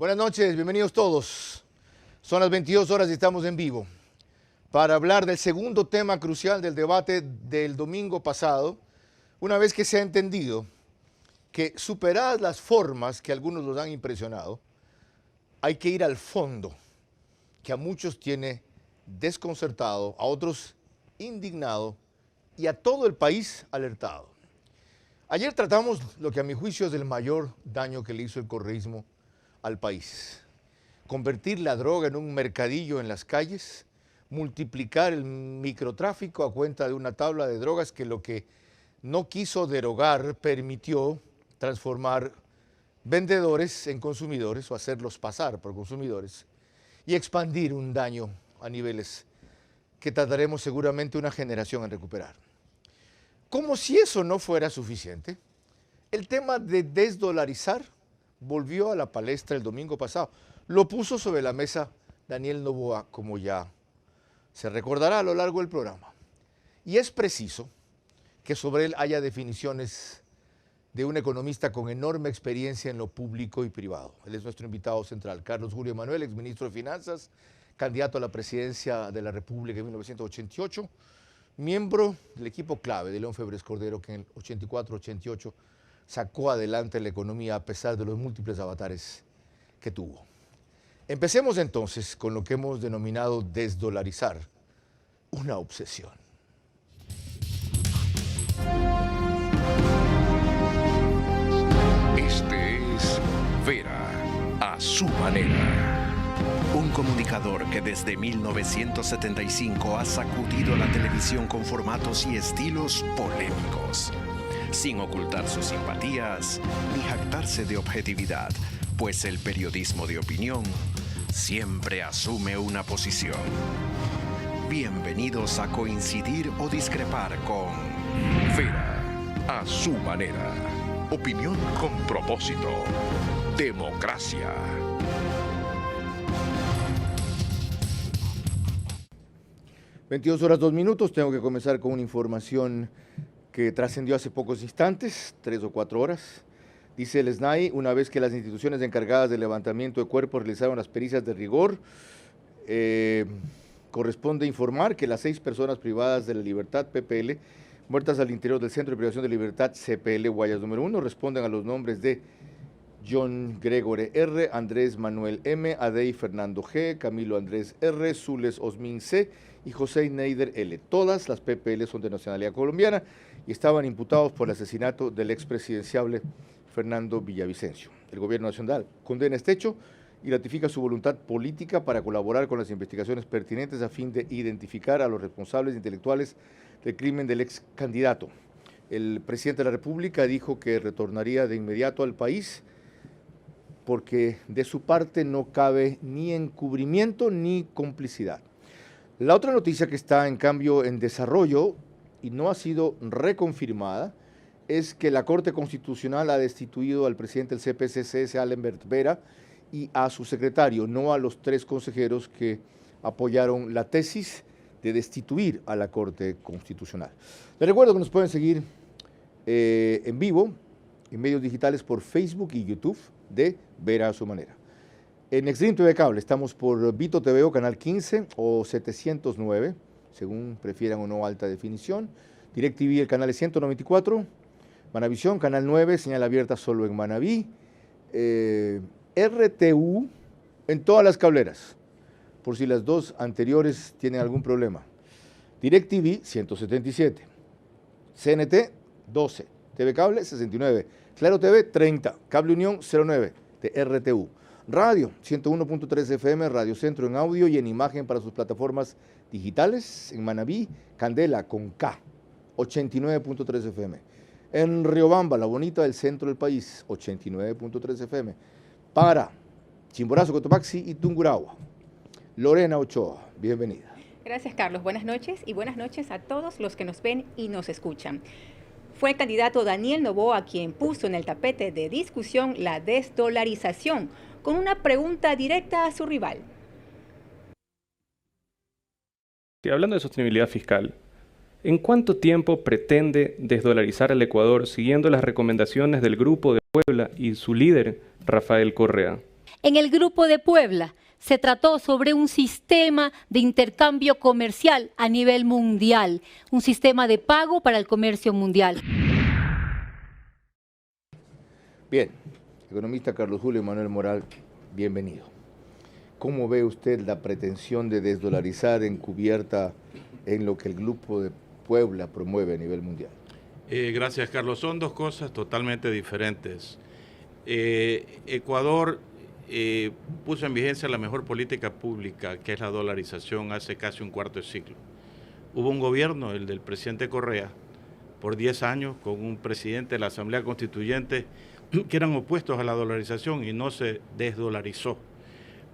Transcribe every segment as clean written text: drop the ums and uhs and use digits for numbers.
Buenas noches, bienvenidos todos. Son las 22 horas y estamos en vivo para hablar del segundo tema crucial del debate del domingo pasado, una vez que se ha entendido que superadas las formas que algunos los han impresionado, hay que ir al fondo, que a muchos tiene desconcertado, a otros indignado y a todo el país alertado. Ayer tratamos lo que a mi juicio es el mayor daño que le hizo el correísmo al país. Convertir la droga en un mercadillo en las calles, multiplicar el microtráfico a cuenta de una tabla de drogas que lo que no quiso derogar permitió transformar vendedores en consumidores o hacerlos pasar por consumidores y expandir un daño a niveles que tardaremos seguramente una generación en recuperar. Como si eso no fuera suficiente, el tema de desdolarizar volvió a la palestra el domingo pasado. Lo puso sobre la mesa Daniel Noboa, como ya se recordará a lo largo del programa. Y es preciso que sobre él haya definiciones de un economista con enorme experiencia en lo público y privado. Él es nuestro invitado central, Carlos Julio Emanuel, exministro de Finanzas, candidato a la presidencia de la República en 1988, miembro del equipo clave de León Febres Cordero, que en el 84-88 sacó adelante la economía a pesar de los múltiples avatares que tuvo. Empecemos entonces con lo que hemos denominado desdolarizar, una obsesión. Este es Vera a su manera. Un comunicador que desde 1975 ha sacudido la televisión con formatos y estilos polémicos, sin ocultar sus simpatías ni jactarse de objetividad, pues el periodismo de opinión siempre asume una posición. Bienvenidos a coincidir o discrepar con Vera a su manera. Opinión con propósito. Democracia. ...22 horas 2 minutos, tengo que comenzar con una información que trascendió hace pocos instantes, 3 o 4 horas. Dice el SNAI, una vez que las instituciones encargadas del levantamiento de cuerpos realizaron las pericias de rigor, corresponde informar que las 6 personas privadas de la libertad, PPL, muertas al interior del Centro de Privación de Libertad, CPL, Guayas número 1, responden a los nombres de John Gregory R., Andrés Manuel M., Adey Fernando G., Camilo Andrés R., Zules Osmin C., y José Neider L. Todas las PPL son de nacionalidad colombiana y estaban imputados por el asesinato del expresidenciable Fernando Villavicencio. El gobierno nacional condena este hecho y ratifica su voluntad política para colaborar con las investigaciones pertinentes a fin de identificar a los responsables intelectuales del crimen del ex candidato. El presidente de la República dijo que retornaría de inmediato al país porque de su parte no cabe ni encubrimiento ni complicidad. La otra noticia que está en cambio en desarrollo y no ha sido reconfirmada es que la Corte Constitucional ha destituido al presidente del CPCC, Alembert Vera, y a su secretario, no a los 3 consejeros que apoyaron la tesis de destituir a la Corte Constitucional. Les recuerdo que nos pueden seguir en vivo en medios digitales por Facebook y YouTube de Vera a su manera. En Extreme TV Cable estamos por Vito TVO, canal 15 o 709, según prefieran o no alta definición. DirecTV, el canal es 194. Manavisión, canal 9, señal abierta solo en Manaví. RTU en todas las cableras, por si las 2 anteriores tienen algún problema. DirecTV, 177. CNT, 12. TV Cable, 69. Claro TV, 30. Cable Unión, 09 de RTU. Radio, 101.3 FM, Radio Centro en audio y en imagen para sus plataformas digitales. En Manaví, Candela con K, 89.3 FM. En Riobamba, la bonita del centro del país, 89.3 FM. Para Chimborazo, Cotopaxi y Tungurahua. Lorena Ochoa, bienvenida. Gracias, Carlos. Buenas noches y buenas noches a todos los que nos ven y nos escuchan. Fue el candidato Daniel Noboa quien puso en el tapete de discusión la desdolarización, con una pregunta directa a su rival. Y hablando de sostenibilidad fiscal, ¿en cuánto tiempo pretende desdolarizar al Ecuador siguiendo las recomendaciones del Grupo de Puebla y su líder, Rafael Correa? En el Grupo de Puebla se trató sobre un sistema de intercambio comercial a nivel mundial, un sistema de pago para el comercio mundial. Bien, economista Carlos Julio Manuel Moral, bienvenido. ¿Cómo ve usted la pretensión de desdolarizar encubierta en lo que el Grupo de Puebla promueve a nivel mundial? Gracias, Carlos. Son dos cosas totalmente diferentes. Ecuador puso en vigencia la mejor política pública, que es la dolarización, hace casi un cuarto de siglo. Hubo un gobierno, el del presidente Correa, por 10 años, con un presidente de la Asamblea Constituyente que eran opuestos a la dolarización y no se desdolarizó,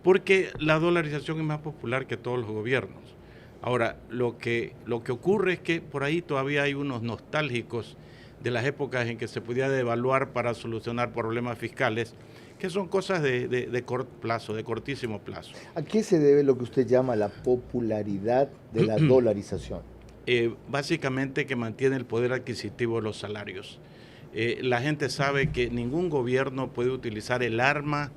porque la dolarización es más popular que todos los gobiernos. Ahora, lo que ocurre es que por ahí todavía hay unos nostálgicos de las épocas en que se podía devaluar para solucionar problemas fiscales, que son cosas de corto plazo, de cortísimo plazo. ¿A qué se debe lo que usted llama la popularidad de la dolarización? Básicamente que mantiene el poder adquisitivo de los salarios. La gente sabe que ningún gobierno puede utilizar el arma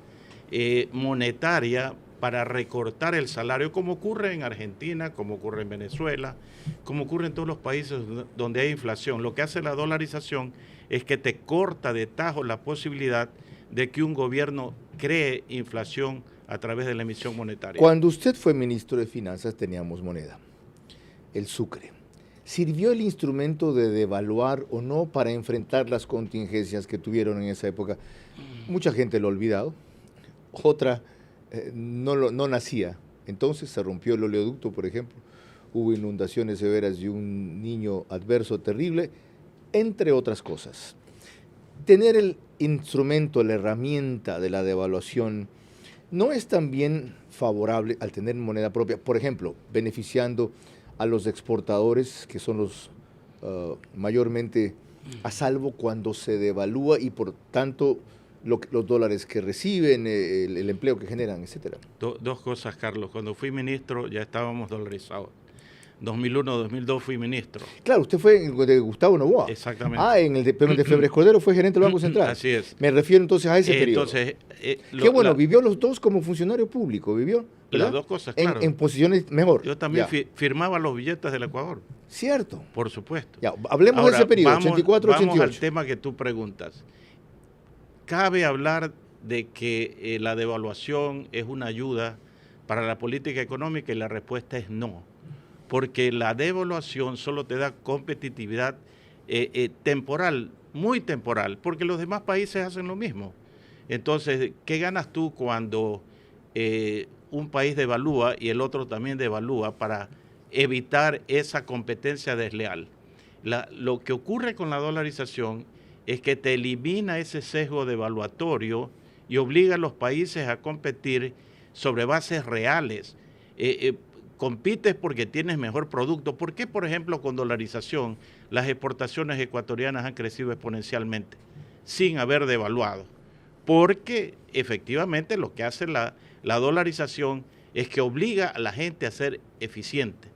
monetaria para recortar el salario, como ocurre en Argentina, como ocurre en Venezuela, como ocurre en todos los países donde hay inflación. Lo que hace la dolarización es que te corta de tajo la posibilidad de que un gobierno cree inflación a través de la emisión monetaria. Cuando usted fue ministro de Finanzas teníamos moneda, el sucre. ¿Sirvió el instrumento de devaluar o no para enfrentar las contingencias que tuvieron en esa época? Mucha gente lo ha olvidado, otra no nacía. Entonces se rompió el oleoducto, por ejemplo, hubo inundaciones severas y un niño adverso terrible, entre otras cosas. Tener el instrumento, la herramienta de la devaluación, ¿no es también favorable al tener moneda propia? Por ejemplo, beneficiando a los exportadores, que son los mayormente a salvo cuando se devalúa y por tanto los dólares que reciben, el empleo que generan, etcétera. Dos cosas, Carlos. Cuando fui ministro ya estábamos dolarizados. 2001-2002 fui ministro. Claro, usted fue en el de Gustavo Noboa. Exactamente. Ah, pero el de Febres Cordero fue gerente del Banco Central. Así es. Me refiero entonces a ese periodo. Entonces, qué bueno, vivió los dos como funcionario público, vivió, ¿verdad? Las dos cosas, claro. En posiciones mejor. Yo también firmaba los billetes del Ecuador. Cierto. Por supuesto. Ya, hablemos ahora, de ese periodo, 84-88. Vamos al tema que tú preguntas. Cabe hablar de que la devaluación es una ayuda para la política económica y la respuesta es no, porque la devaluación solo te da competitividad temporal, muy temporal, porque los demás países hacen lo mismo. Entonces, ¿qué ganas tú cuando un país devalúa y el otro también devalúa para evitar esa competencia desleal? Lo que ocurre con la dolarización es que te elimina ese sesgo devaluatorio y obliga a los países a competir sobre bases reales. Compites porque tienes mejor producto. ¿Por qué, por ejemplo, con dolarización las exportaciones ecuatorianas han crecido exponencialmente sin haber devaluado? Porque efectivamente lo que hace la dolarización es que obliga a la gente a ser eficiente.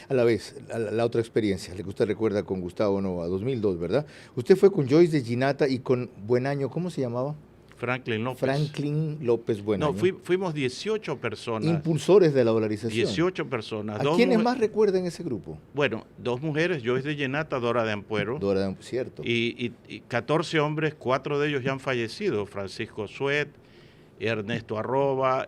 A la vez, la otra experiencia, la que usted recuerda con Gustavo Noboa, 2002, ¿verdad? Usted fue con Joyce de Ginata y con Buenaño, ¿cómo se llamaba? Franklin López Buenaño. No, fuimos 18 personas. Impulsores de la dolarización. 18 personas. ¿A quiénes más recuerdan ese grupo? Bueno, 2 mujeres, Joyce de Ginata, Dora de Ampuero. Cierto. Y 14 hombres, 4 de ellos ya han fallecido. Francisco Suet, Ernesto Arroba,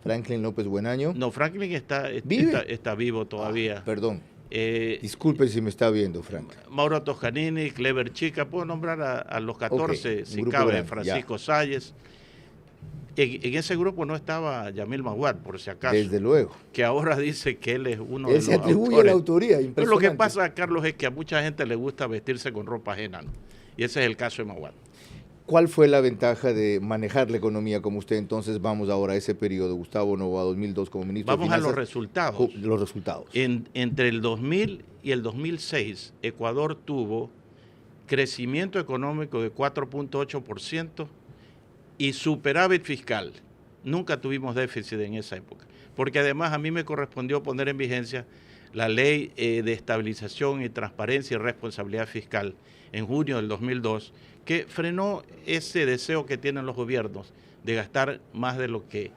Franklin López Buenaño. No, Franklin está vivo todavía. Perdón. Disculpen si me está viendo, Frank. Mauro Toscanini, Clever Chica, puedo nombrar a los 14, si cabe, grande, Francisco Salles. En ese grupo no estaba Yamil Maguad, por si acaso. Desde luego. Que ahora dice que él es uno de los autores. Él se atribuye la autoría, impresionante. Pero lo que pasa, Carlos, es que a mucha gente le gusta vestirse con ropa ajena, ¿no? Y ese es el caso de Maguad. ¿Cuál fue la ventaja de manejar la economía como usted? Entonces vamos ahora a ese periodo, Gustavo Noboa, 2002 como ministro de Finanzas. Vamos a los resultados. Los resultados. Entre el 2000 y el 2006, Ecuador tuvo crecimiento económico de 4.8% y superávit fiscal. Nunca tuvimos déficit en esa época, porque además a mí me correspondió poner en vigencia la Ley de Estabilización y Transparencia y Responsabilidad Fiscal en junio del 2002, que frenó ese deseo que tienen los gobiernos de gastar más de lo que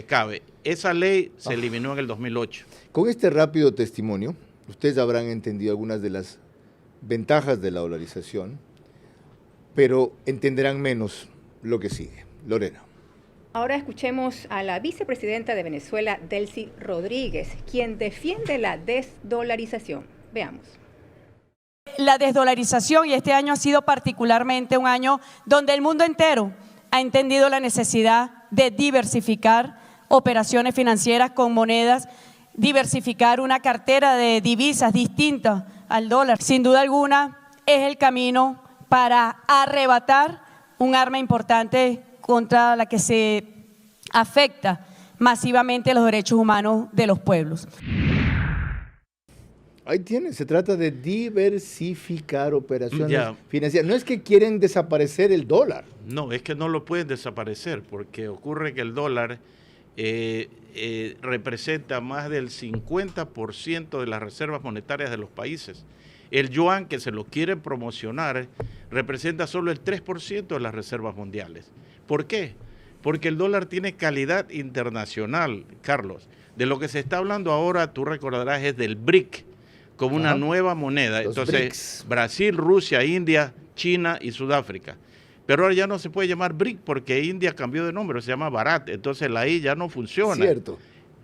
cabe. Esa ley se eliminó en el 2008. Con este rápido testimonio, ustedes habrán entendido algunas de las ventajas de la dolarización, pero entenderán menos lo que sigue. Lorena. Ahora escuchemos a la vicepresidenta de Venezuela, Delcy Rodríguez, quien defiende la desdolarización. Veamos. La desdolarización, y este año ha sido particularmente un año donde el mundo entero ha entendido la necesidad de diversificar operaciones financieras con monedas, diversificar una cartera de divisas distintas al dólar. Sin duda alguna es el camino para arrebatar un arma importante contra la que se afecta masivamente los derechos humanos de los pueblos. Ahí tiene, se trata de diversificar operaciones financieras. No es que quieren desaparecer el dólar. No, es que no lo pueden desaparecer, porque ocurre que el dólar representa más del 50% de las reservas monetarias de los países. El yuan, que se lo quiere promocionar, representa solo el 3% de las reservas mundiales. ¿Por qué? Porque el dólar tiene calidad internacional, Carlos. De lo que se está hablando ahora, tú recordarás, es del BRIC, como una nueva moneda. Entonces, BRICS. Brasil, Rusia, India, China y Sudáfrica. Pero ahora ya no se puede llamar BRIC porque India cambió de nombre, se llama Bharat. Entonces la I ya no funciona. Cierto.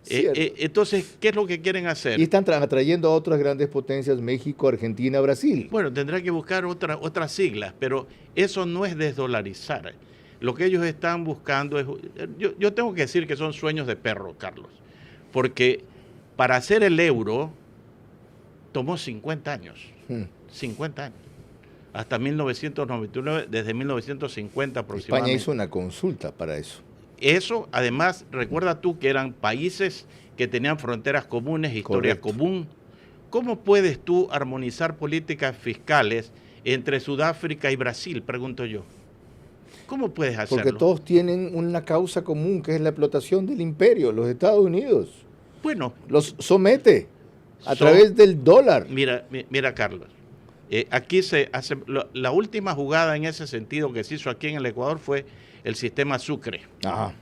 Entonces, ¿qué es lo que quieren hacer? Y están atrayendo a otras grandes potencias, México, Argentina, Brasil. Bueno, tendrá que buscar otras siglas, pero eso no es desdolarizar. Lo que ellos están buscando es... Yo tengo que decir que son sueños de perro, Carlos, porque para hacer el euro tomó 50 años, 50 años, hasta 1999, desde 1950 aproximadamente. España hizo una consulta para eso. Eso, además, recuerda tú que eran países que tenían fronteras comunes, historia común. ¿Cómo puedes tú armonizar políticas fiscales entre Sudáfrica y Brasil, pregunto yo? ¿Cómo puedes hacerlo? Porque todos tienen una causa común, que es la explotación del imperio, los Estados Unidos. Bueno. Los somete a través del dólar. Mira, Carlos, aquí se hace, la última jugada en ese sentido que se hizo aquí en el Ecuador fue el sistema Sucre. Ajá.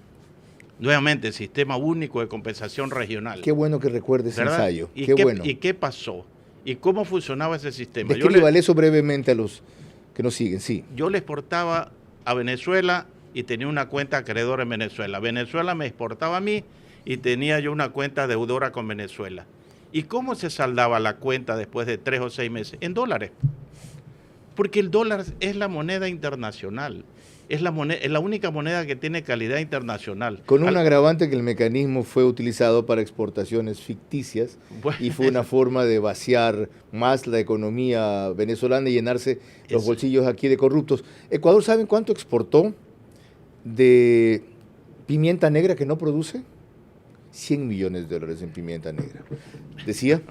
Nuevamente, el sistema único de compensación regional. Qué bueno que recuerdes ese ensayo. ¿Y qué bueno. ¿Y qué pasó? ¿Y cómo funcionaba ese sistema? Descríbale eso brevemente a los que nos siguen, sí. Yo le exportaba a Venezuela y tenía una cuenta acreedora en Venezuela. Venezuela me exportaba a mí y tenía yo una cuenta deudora con Venezuela. ¿Y cómo se saldaba la cuenta después de 3 o 6 meses? En dólares. Porque el dólar es la moneda internacional. Es la única moneda que tiene calidad internacional. Con un agravante que el mecanismo fue utilizado para exportaciones ficticias y fue una forma de vaciar más la economía venezolana y llenarse los bolsillos aquí de corruptos. Ecuador, ¿saben cuánto exportó de pimienta negra que no produce? 100 millones de dólares en pimienta negra. ¿Decía?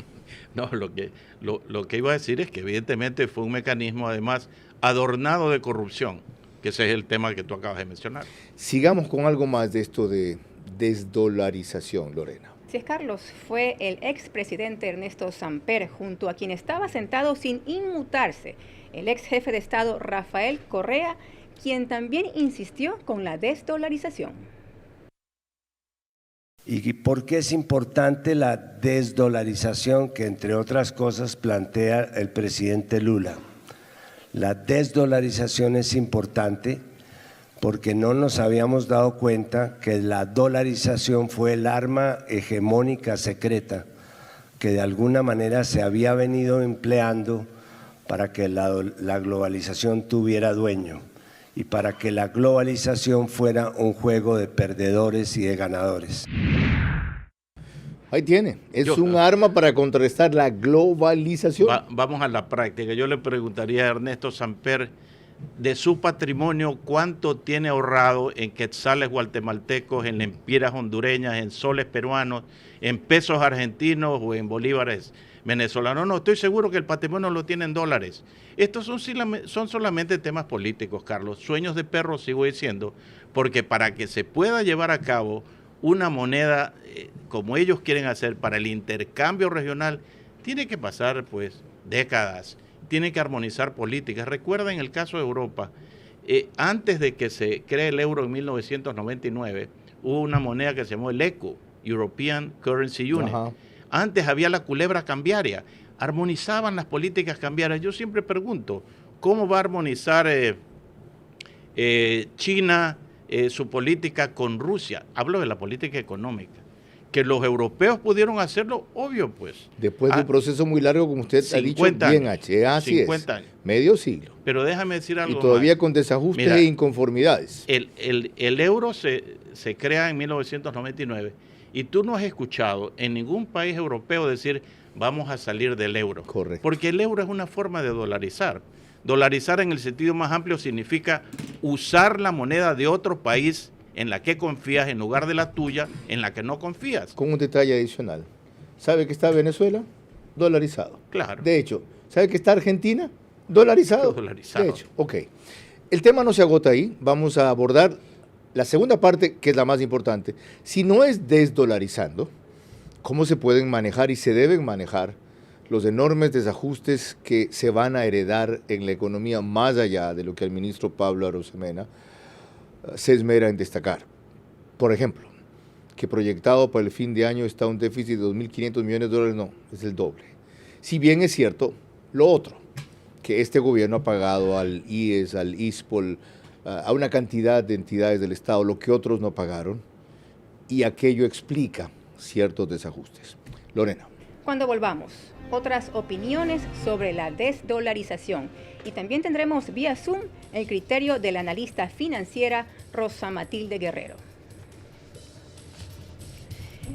No, lo que iba a decir es que evidentemente fue un mecanismo además adornado de corrupción, que ese es el tema que tú acabas de mencionar. Sigamos con algo más de esto de desdolarización, Lorena. Sí, Carlos, fue el expresidente Ernesto Samper, junto a quien estaba sentado sin inmutarse, el ex jefe de Estado Rafael Correa, quien también insistió con la desdolarización. ¿Y por qué es importante la desdolarización que, entre otras cosas, plantea el presidente Lula? La desdolarización es importante porque no nos habíamos dado cuenta que la dolarización fue el arma hegemónica secreta que de alguna manera se había venido empleando para que la globalización tuviera dueño y para que la globalización fuera un juego de perdedores y de ganadores. Ahí tiene, un arma para contrarrestar la globalización. Vamos a la práctica. Yo le preguntaría a Ernesto Samper, de su patrimonio, ¿cuánto tiene ahorrado en quetzales guatemaltecos, en lempiras hondureñas, en soles peruanos, en pesos argentinos o en bolívares venezolanos? No, estoy seguro que el patrimonio lo tiene en dólares. Estos son solamente temas políticos, Carlos. Sueños de perro, sigo diciendo, porque para que se pueda llevar a cabo una moneda como ellos quieren hacer para el intercambio regional, tiene que pasar pues décadas, tiene que armonizar políticas. Recuerda en el caso de Europa, Antes de que se cree el euro en 1999, hubo una moneda que se llamó el ECO, European Currency Union. Ajá. Antes había la culebra cambiaria, armonizaban las políticas cambiarias. Yo siempre pregunto, ¿cómo va a armonizar China su política con Rusia? Hablo de la política económica. Que los europeos pudieron hacerlo, obvio pues. Después de un proceso muy largo, como usted ha dicho, bien así 50 es, años. medio siglo. Pero déjame decir algo Y todavía más. con desajustes Mira, e inconformidades. El euro se crea en 1999 y tú no has escuchado en ningún país europeo decir vamos a salir del euro. Correcto. Porque el euro es una forma de dolarizar. Dolarizar en el sentido más amplio significa usar la moneda de otro país en la que confías en lugar de la tuya en la que no confías. Con un detalle adicional. ¿Sabe que está Venezuela? Dolarizado. Claro. De hecho, ¿sabe que está Argentina? Dolarizado. Dolarizado. De hecho, ok. El tema no se agota ahí. Vamos a abordar la segunda parte, que es la más importante. Si no es desdolarizando, ¿cómo se pueden manejar y se deben manejar los enormes desajustes que se van a heredar en la economía más allá de lo que el ministro Pablo Arosemena se esmera en destacar? Por ejemplo, que proyectado para el fin de año está un déficit de 2.500 millones de dólares, no, es el doble. Si bien es cierto, lo otro, que este gobierno ha pagado al IES, al ISPOL, a una cantidad de entidades del Estado, lo que otros no pagaron, y aquello explica ciertos desajustes. Lorena. Cuando volvamos, otras opiniones sobre la desdolarización. Y también tendremos vía Zoom el criterio de la analista financiera Rosa Matilde Guerrero.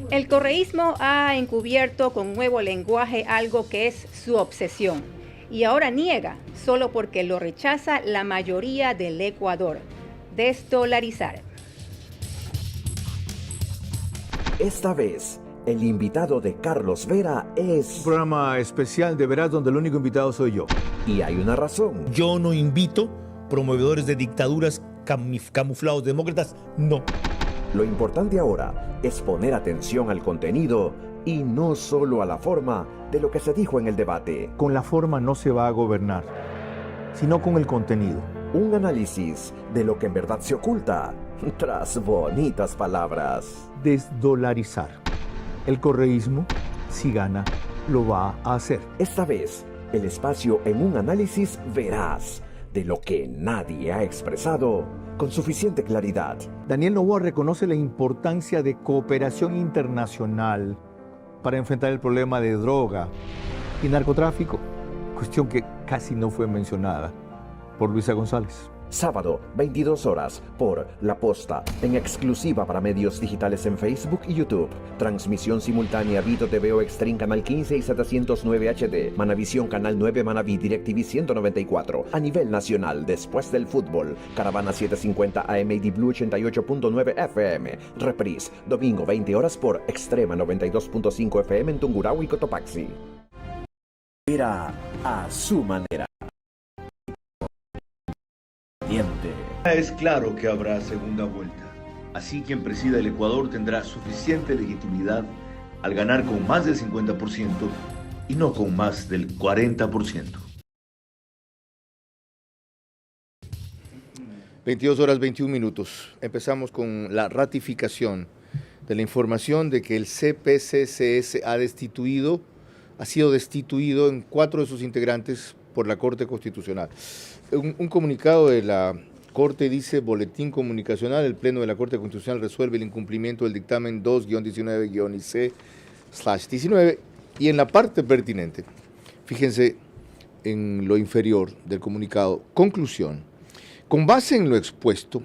El correísmo ha encubierto con nuevo lenguaje algo que es su obsesión y ahora niega solo porque lo rechaza la mayoría del Ecuador: desdolarizar. Esta vez, el invitado de Carlos Vera es... Un programa especial de Verás donde el único invitado soy yo. Y hay una razón. Yo no invito promovedores de dictaduras camuflados demócratas, no. Lo importante ahora es poner atención al contenido y no solo a la forma de lo que se dijo en el debate. Con la forma no se va a gobernar, sino con el contenido. Un análisis de lo que en verdad se oculta tras bonitas palabras. Desdolarizar. El correísmo, si gana, lo va a hacer. Esta vez, el espacio en un análisis veraz de lo que nadie ha expresado con suficiente claridad. Daniel Noboa reconoce la importancia de cooperación internacional para enfrentar el problema de droga y narcotráfico, cuestión que casi no fue mencionada por Luisa González. Sábado, 22 horas, por La Posta, en exclusiva para medios digitales en Facebook y YouTube. Transmisión simultánea Vito TVO Extreme Canal 15 y 709 HD. Manavisión Canal 9 Manaví DirecTV 194. A nivel nacional, después del fútbol. Caravana 750 AM y Blue 88.9 FM. Reprise, domingo 20 horas por Extrema 92.5 FM en Tungurahua y Cotopaxi. Era a su manera. Es claro que habrá segunda vuelta. Así quien presida el Ecuador tendrá suficiente legitimidad al ganar con más del 50% y no con más del 40%. 22 horas 21 minutos. Empezamos con la ratificación de la información de que el CPCCS ha sido destituido en 4 de sus integrantes por la Corte Constitucional. Un comunicado de la Corte dice: boletín comunicacional, el Pleno de la Corte Constitucional resuelve el incumplimiento del dictamen 2-19-IC/19, y en la parte pertinente, fíjense en lo inferior del comunicado, conclusión: con base en lo expuesto,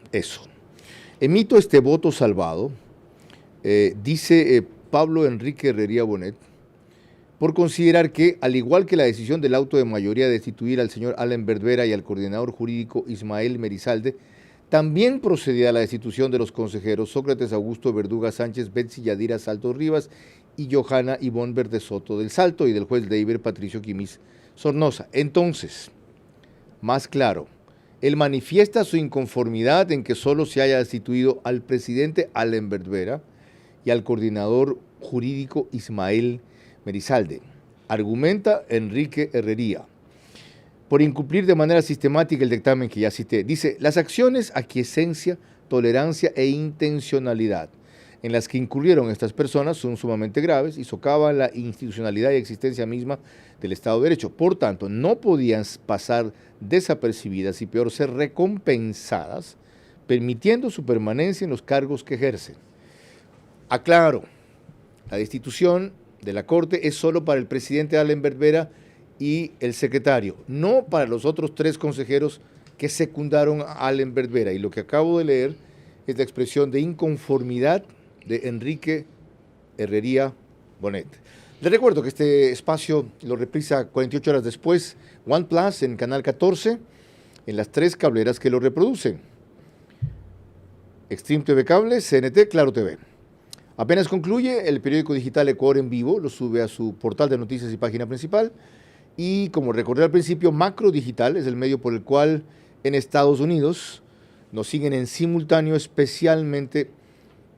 emito este voto salvado, dice Pablo Enrique Herrería Bonet, por considerar que, al igual que la decisión del auto de mayoría de destituir al señor Allen Verdera y al coordinador jurídico Ismael Merizalde, también procedía a la destitución de los consejeros Sócrates Augusto Verduga Sánchez, Betsy Yadira Salto Rivas y Johanna Ivonne Verde Soto del Salto, y del juez Deiber Patricio Quimis Sornosa. Entonces, más claro, él manifiesta su inconformidad en que solo se haya destituido al presidente Allen Verdera y al coordinador jurídico Ismael Merizalde. Argumenta Enrique Herrería: por incumplir de manera sistemática el dictamen que ya cité. Dice, las acciones, aquiescencia, tolerancia e intencionalidad en las que incurrieron estas personas son sumamente graves y socavan la institucionalidad y existencia misma del Estado de Derecho. Por tanto, no podían pasar desapercibidas y peor ser recompensadas, permitiendo su permanencia en los cargos que ejercen. Aclaro, la destitución de la Corte es solo para el presidente Allenberg Vera y el secretario, no para los otros 3 consejeros que secundaron a Allenberg Vera. Y lo que acabo de leer es la expresión de inconformidad de Enrique Herrería Bonet. Les recuerdo que este espacio lo reprisa 48 horas después, OnePlus en Canal 14, en las 3 cableras que lo reproducen. Extreme TV Cable, CNT, Claro TV. Apenas concluye, el periódico digital Ecuador en Vivo lo sube a su portal de noticias y página principal. Y como recordé al principio, Macro Digital es el medio por el cual en Estados Unidos nos siguen en simultáneo, especialmente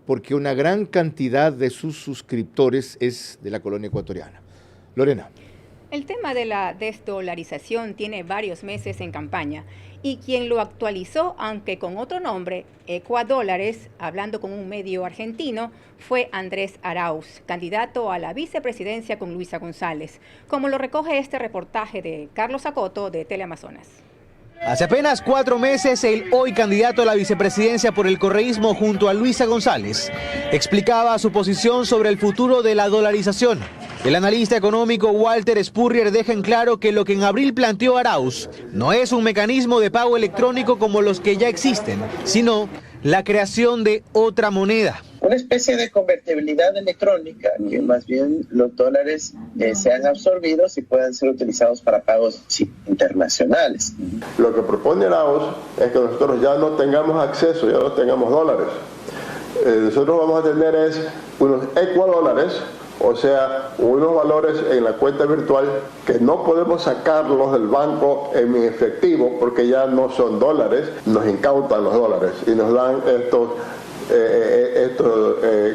porque una gran cantidad de sus suscriptores es de la colonia ecuatoriana. Lorena. El tema de la desdolarización tiene varios meses en campaña y quien lo actualizó, aunque con otro nombre, Ecuadólares, hablando con un medio argentino, fue Andrés Arauz, candidato a la vicepresidencia con Luisa González, como lo recoge este reportaje de Carlos Acoto de Teleamazonas. Hace apenas 4 meses, el hoy candidato a la vicepresidencia por el correísmo junto a Luisa González explicaba su posición sobre el futuro de la dolarización. El analista económico Walter Spurrier deja en claro que lo que en abril planteó Arauz no es un mecanismo de pago electrónico como los que ya existen, sino la creación de otra moneda. Una especie de convertibilidad electrónica, que más bien los dólares sean absorbidos y puedan ser utilizados para pagos internacionales. Lo que propone Arauz es que nosotros ya no tengamos acceso, ya no tengamos dólares. Nosotros vamos a tener unos ecuadólares, o sea, unos valores en la cuenta virtual que no podemos sacarlos del banco en efectivo porque ya no son dólares, nos incautan los dólares y nos dan estos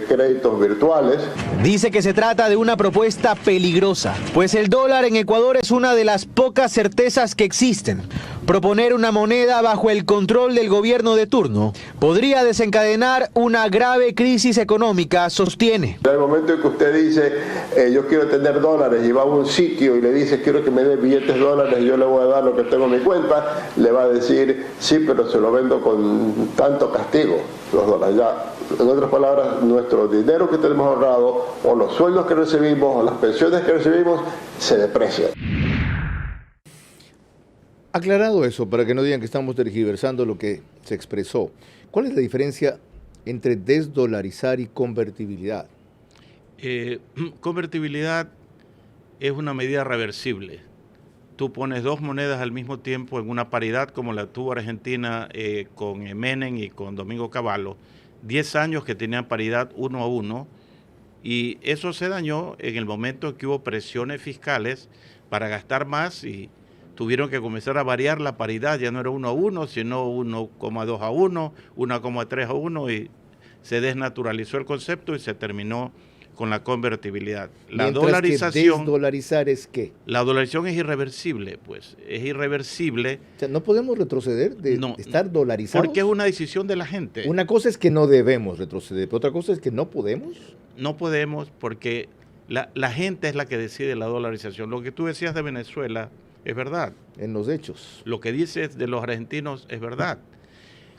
créditos virtuales. Dice que se trata de una propuesta peligrosa, pues el dólar en Ecuador es una de las pocas certezas que existen. Proponer una moneda bajo el control del gobierno de turno podría desencadenar una grave crisis económica, sostiene. En el momento en que usted dice, yo quiero tener dólares y va a un sitio y le dice, quiero que me dé billetes de dólares y yo le voy a dar lo que tengo en mi cuenta, le va a decir, sí, pero se lo vendo con tanto castigo, los dólares. Ya, en otras palabras, nuestro dinero que tenemos ahorrado, o los sueldos que recibimos, o las pensiones que recibimos, se deprecian. Aclarado eso, para que no digan que estamos tergiversando lo que se expresó, ¿cuál es la diferencia entre desdolarizar y convertibilidad? Convertibilidad es una medida reversible. Tú pones 2 monedas al mismo tiempo en una paridad como la tuvo Argentina con Menem y con Domingo Cavallo, 10 años que tenían paridad 1 a 1, y eso se dañó en el momento en que hubo presiones fiscales para gastar más y tuvieron que comenzar a variar la paridad, ya no era 1 a 1, sino 1,2 a 1, 1,3 a 1, y se desnaturalizó el concepto y se terminó con la convertibilidad. La dolarización. ¿Desdolarizar es qué? La dolarización es irreversible, pues, es irreversible. O sea, no podemos retroceder de estar dolarizados. Porque es una decisión de la gente. Una cosa es que no debemos retroceder, pero otra cosa es que no podemos. No podemos porque la gente es la que decide la dolarización. Lo que tú decías de Venezuela es verdad. En los hechos. Lo que dices de los argentinos es verdad.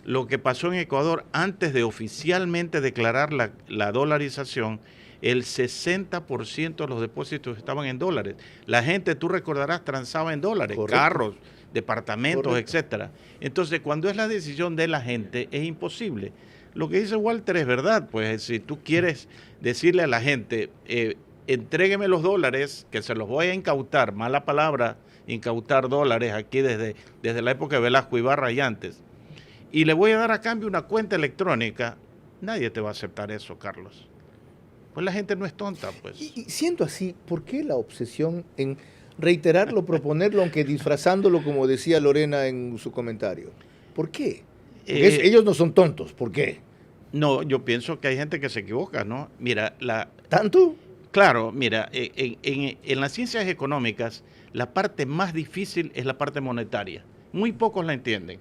Lo que pasó en Ecuador antes de oficialmente declarar la dolarización, el 60% de los depósitos estaban en dólares. La gente, tú recordarás, transaba en dólares, correcto, carros, departamentos, correcto, etcétera. Entonces, cuando es la decisión de la gente, es imposible. Lo que dice Walter es verdad, pues si tú quieres decirle a la gente, entrégueme los dólares, que se los voy a incautar, mala palabra, incautar dólares aquí desde la época de Velasco Ibarra y antes, y le voy a dar a cambio una cuenta electrónica, nadie te va a aceptar eso, Carlos. Pues la gente no es tonta, pues. Y siendo así, ¿por qué la obsesión en reiterarlo, proponerlo, aunque disfrazándolo, como decía Lorena en su comentario? ¿Por qué? Porque ellos no son tontos, ¿por qué? No, yo pienso que hay gente que se equivoca, ¿no? Mira, ¿Tanto? Claro, mira, en las ciencias económicas, la parte más difícil es la parte monetaria. Muy pocos la entienden.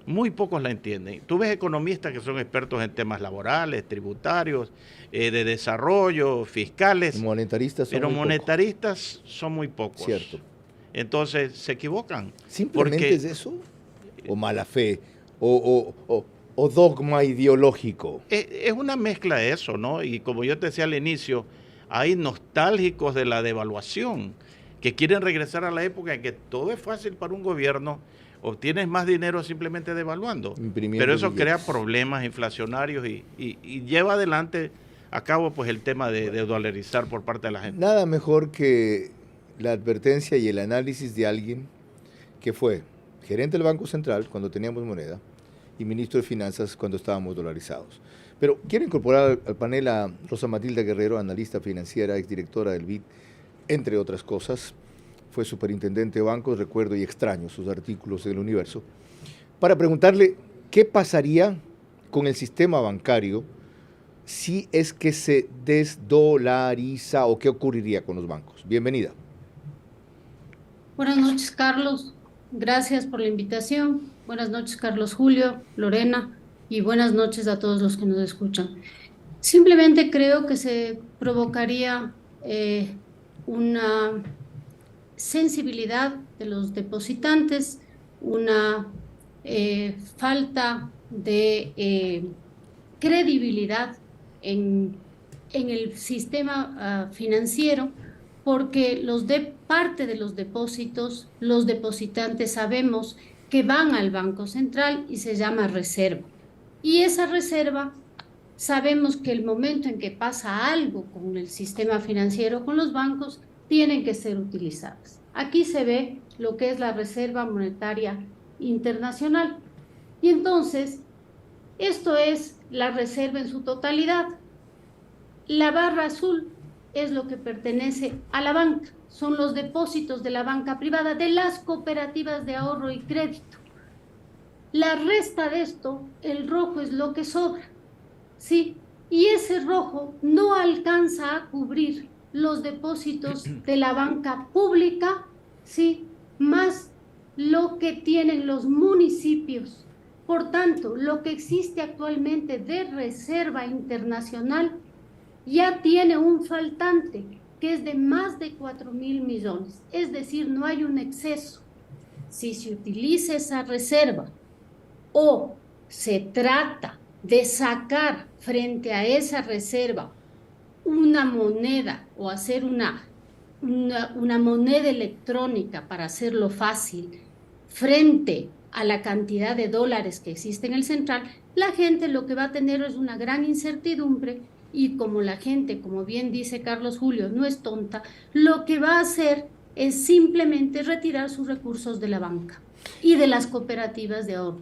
Muy pocos la entienden. Tú ves economistas que son expertos en temas laborales, tributarios, de desarrollo, fiscales. Monetaristas son pero muy monetaristas pocos. Son muy pocos. Cierto. Entonces se equivocan. ¿Simplemente porque, es eso? ¿O mala fe? ¿O dogma ideológico? Es una mezcla de eso, ¿no? Y como yo te decía al inicio, hay nostálgicos de la devaluación que quieren regresar a la época en que todo es fácil para un gobierno, obtienes más dinero simplemente devaluando. Pero eso crea problemas inflacionarios y lleva adelante a cabo pues el tema de dolarizar por parte de la gente. Nada mejor que la advertencia y el análisis de alguien que fue gerente del Banco Central cuando teníamos moneda y ministro de Finanzas cuando estábamos dolarizados. Pero quiero incorporar al panel a Rosa Matilda Guerrero, analista financiera, exdirectora del BID, entre otras cosas. Fue superintendente de bancos, recuerdo y extraño sus artículos en El Universo, para preguntarle qué pasaría con el sistema bancario si es que se desdolariza o qué ocurriría con los bancos. Bienvenida. Buenas noches, Carlos. Gracias por la invitación. Buenas noches, Carlos Julio, Lorena, y buenas noches a todos los que nos escuchan. Simplemente creo que se provocaría una sensibilidad de los depositantes, una falta de credibilidad en el sistema financiero, porque parte de los depósitos, los depositantes sabemos que van al Banco Central y se llama reserva. Y esa reserva, sabemos que el momento en que pasa algo con el sistema financiero, con los bancos, tienen que ser utilizadas. Aquí se ve lo que es la Reserva Monetaria Internacional. Y entonces, esto es la reserva en su totalidad. La barra azul es lo que pertenece a la banca. Son los depósitos de la banca privada, de las cooperativas de ahorro y crédito. La resta de esto, el rojo es lo que sobra, ¿sí? Y ese rojo no alcanza a cubrir los depósitos de la banca pública, ¿sí? Más lo que tienen los municipios. Por tanto, lo que existe actualmente de reserva internacional ya tiene un faltante, que es de más de 4.000 millones. Es decir, no hay un exceso. Si se utiliza esa reserva o se trata de sacar frente a esa reserva una moneda o hacer una moneda electrónica para hacerlo fácil frente a la cantidad de dólares que existe en el central, la gente lo que va a tener es una gran incertidumbre y como la gente, como bien dice Carlos Julio, no es tonta, lo que va a hacer es simplemente retirar sus recursos de la banca y de las cooperativas de ahorro.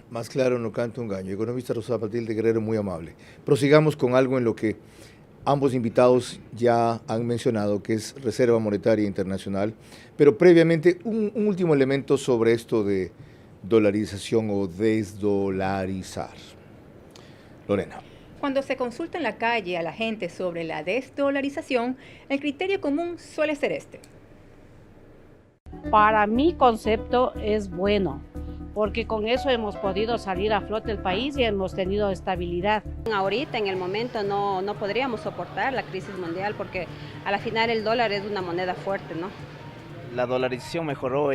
Más claro no canta un gallo. Economista Rosa Matilda Guerrero, muy amable. Prosigamos con algo en lo que ambos invitados ya han mencionado, que es Reserva Monetaria Internacional, pero previamente un último elemento sobre esto de dolarización o desdolarizar. Lorena. Cuando se consulta en la calle a la gente sobre la desdolarización, el criterio común suele ser este. Para mi concepto es bueno, porque con eso hemos podido salir a flote el país y hemos tenido estabilidad. Ahorita, en el momento, no podríamos soportar la crisis mundial porque a la final el dólar es una moneda fuerte, ¿no? La dolarización mejoró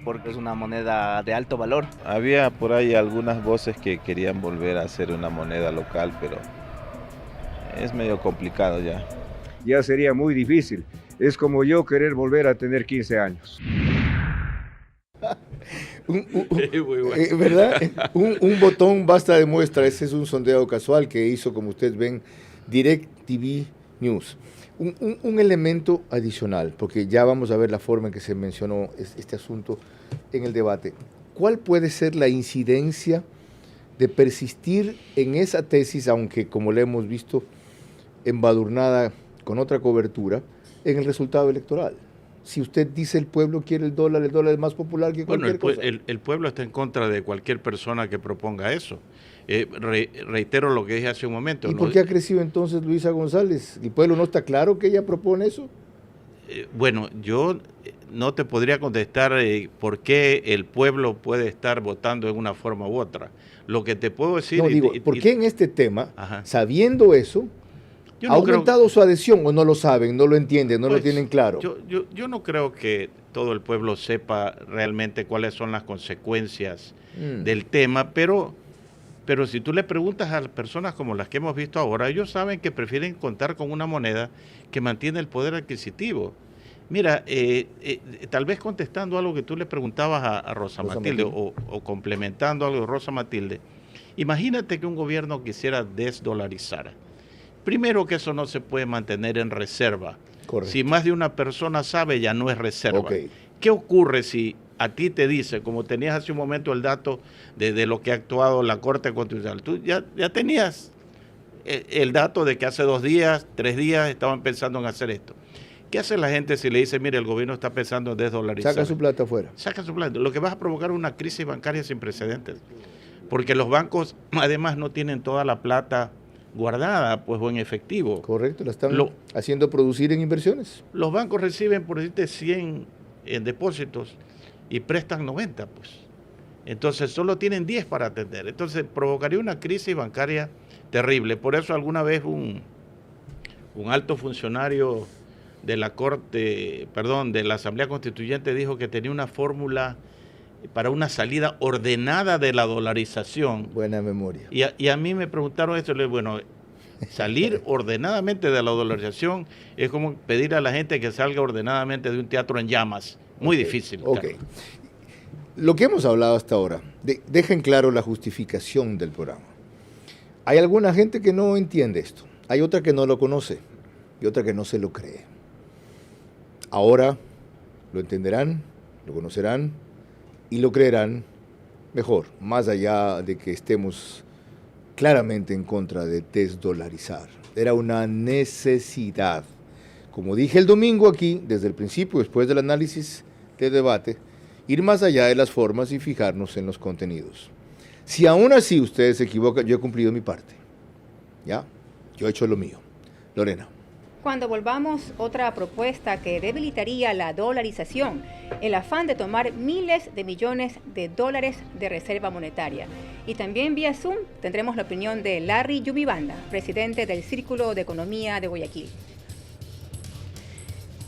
porque es una moneda de alto valor. Había por ahí algunas voces que querían volver a hacer una moneda local, pero es medio complicado ya. Ya sería muy difícil. Es como yo querer volver a tener 15 años. ¿Verdad? Un botón basta de muestra. Ese es un sondeo casual que hizo, como ustedes ven, DirecTV News. Un elemento adicional, porque ya vamos a ver la forma en que se mencionó este asunto en el debate. ¿Cuál puede ser la incidencia de persistir en esa tesis, aunque como la hemos visto embadurnada con otra cobertura, en el resultado electoral? Si usted dice el pueblo quiere el dólar es más popular que cualquier cosa. El pueblo está en contra de cualquier persona que proponga eso. Reitero lo que dije hace un momento. ¿Y por qué ha crecido entonces Luisa González? ¿El pueblo no está claro que ella propone eso? Bueno, yo no te podría contestar por qué el pueblo puede estar votando en una forma u otra. Lo que te puedo decir... No, digo, ¿por qué en este tema, sabiendo eso, ha aumentado su adhesión o no lo saben, no lo entienden, no lo tienen claro? Yo no creo que todo el pueblo sepa realmente cuáles son las consecuencias del tema, pero si tú le preguntas a las personas como las que hemos visto ahora, ellos saben que prefieren contar con una moneda que mantiene el poder adquisitivo. Mira, tal vez contestando algo que tú le preguntabas a Rosa Matilde o complementando algo de Rosa Matilde, imagínate que un gobierno quisiera desdolarizar. Primero que eso no se puede mantener en reserva. Correcto. Si más de una persona sabe, ya no es reserva. ¿Qué ocurre si a ti te dice, como tenías hace un momento el dato de lo que ha actuado la Corte Constitucional, tú ya tenías el dato de que hace 2 días, 3 días estaban pensando en hacer esto? ¿Qué hace la gente si le dice, mire, el gobierno está pensando en desdolarizar? Saca su plata afuera. Saca su plata. Lo que va a provocar una crisis bancaria sin precedentes. Porque los bancos, además, no tienen toda la plata guardada, pues, o en efectivo. Correcto, la están haciendo producir en inversiones. Los bancos reciben, por decirte, 100 en depósitos y prestan 90, pues. Entonces, solo tienen 10 para atender. Entonces, provocaría una crisis bancaria terrible. Por eso, alguna vez un alto funcionario de la de la Asamblea Constituyente dijo que tenía una fórmula para una salida ordenada de la dolarización. Buena memoria. Y a mí me preguntaron esto, bueno, salir ordenadamente de la dolarización es como pedir a la gente que salga ordenadamente de un teatro en llamas. Muy difícil. Claro. Lo que hemos hablado hasta ahora, dejen claro la justificación del programa. Hay alguna gente que no entiende esto, hay otra que no lo conoce y otra que no se lo cree. Ahora lo entenderán, lo conocerán y lo creerán mejor, más allá de que estemos claramente en contra de desdolarizar. Era una necesidad. Como dije el domingo aquí, desde el principio, después del análisis del debate, ir más allá de las formas y fijarnos en los contenidos. Si aún así ustedes se equivocan, yo he cumplido mi parte. ¿Ya? Yo he hecho lo mío. Lorena. Cuando volvamos, otra propuesta que debilitaría la dolarización, el afán de tomar miles de millones de dólares de reserva monetaria. Y también vía Zoom tendremos la opinión de Larry Yumibanda, presidente del Círculo de Economía de Guayaquil.